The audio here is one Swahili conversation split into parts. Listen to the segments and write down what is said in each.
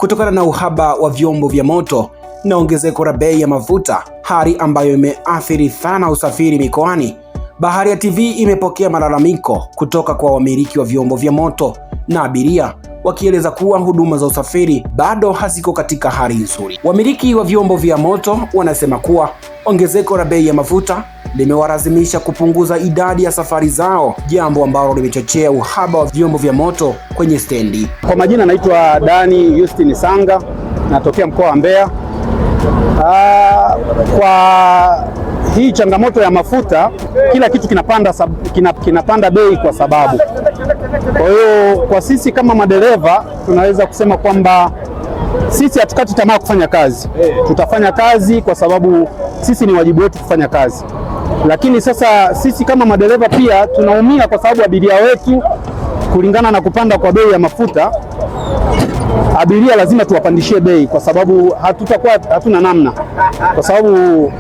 kutokana na uhaba wa vyombo vya moto na ongezeko la bei ya mafuta, hali ambayo imeathiri sana usafiri mikoani. Baharia TV imepokea malalamiko kutoka kwa wamiliki wa vyombo vya moto na abiria, wakieleza kuwa huduma za usafiri bado haziko katika hali nzuri. Wamiliki wa vyombo vya moto wanasema kuwa ongezeko la bei ya mafuta limewalazimisha kupunguza idadi ya safari zao, jambo ambalo limechochea uhaba wa vyombo vya moto kwenye stendi. Kwa majina naitwa Dani Justin Sanga, natokea mkoa wa Mbeya. Kwa hii changamoto ya mafuta, kila kitu kinapanda bei kwa sababu. Kwa hiyo kwa sisi kama madereva tunaweza kusema kwamba sisi hatukati tamaa kufanya kazi. Tutafanya kazi kwa sababu sisi ni wajibu wetu kufanya kazi. Lakini sasa sisi kama madereva pia tunaumia kwa sababu abiria wetu, kulingana na kupanda kwa bei ya mafuta, abiria lazima tuwapandishie bei kwa sababu hatuna namna. Kwa sababu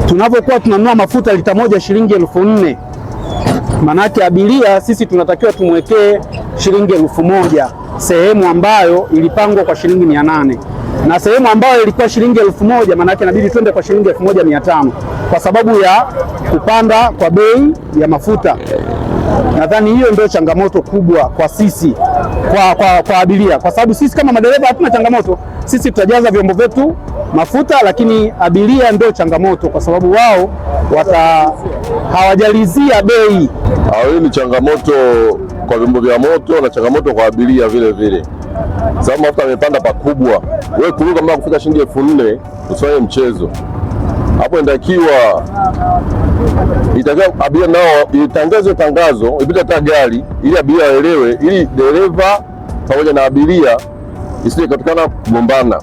tunavyokuwa tunanunua mafuta lita moja shilingi 4,000, manake abiria sisi tunatakiwa tumwekee shilingi 1,000 sehemu ambayo ilipangwa kwa shilingi 800, na sehemu ambayo ilikuwa shilingi 1,000 manake inabidi twende kwa shilingi 1,500 kwa sababu ya kupanda kwa bei ya mafuta. Nadhani hiyo ndio changamoto kubwa kwa sisi, kwa abiria, kwa sababu sisi kama madereva hatuna changamoto. Sisi tutajaza vyombo vyetu mafuta, lakini abiria ndio changamoto kwa sababu wao hawajalizia bei. Hii ni changamoto kwa vyombo vya moto na changamoto kwa abiria vile vile, sababu mafuta yamepanda pakubwa. Wewe kuruka mpaka kufika shilingi 4,000 usifanye mchezo hapo. Inatakiwa abiria nao itangazwe tangazo, ipite hata gari ili abiria waelewe, ili dereva pamoja na abiria isije katikana kugombana.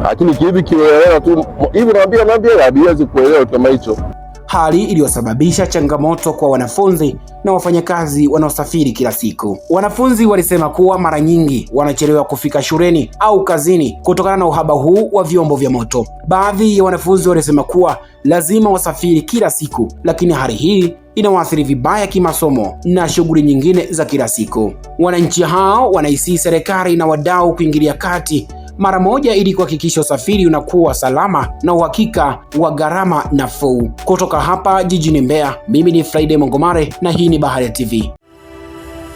Lakini kivi kielewa tu hivi, naambia abiria zikuelewa kama hicho, hali iliyosababisha changamoto kwa wanafunzi na wafanyakazi wanaosafiri kila siku. Wanafunzi walisema kuwa mara nyingi wanachelewa kufika shuleni au kazini kutokana na uhaba huu wa vyombo vya moto. Baadhi ya wanafunzi walisema kuwa lazima wasafiri kila siku, lakini hali hii inawaathiri vibaya kimasomo na shughuli nyingine za kila siku. Wananchi hao wanaisihi serikali na wadau kuingilia kati mara moja ili kuhakikisha usafiri unakuwa salama na uhakika wa gharama nafuu. Kutoka hapa jijini Mbeya, mimi ni Friday Mongomare na hii ni Baharia TV.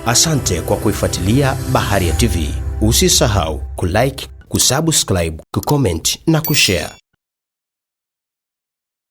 Asante kwa kuifuatilia Baharia TV. Usisahau kulike, kusubscribe, kucomment na kushare.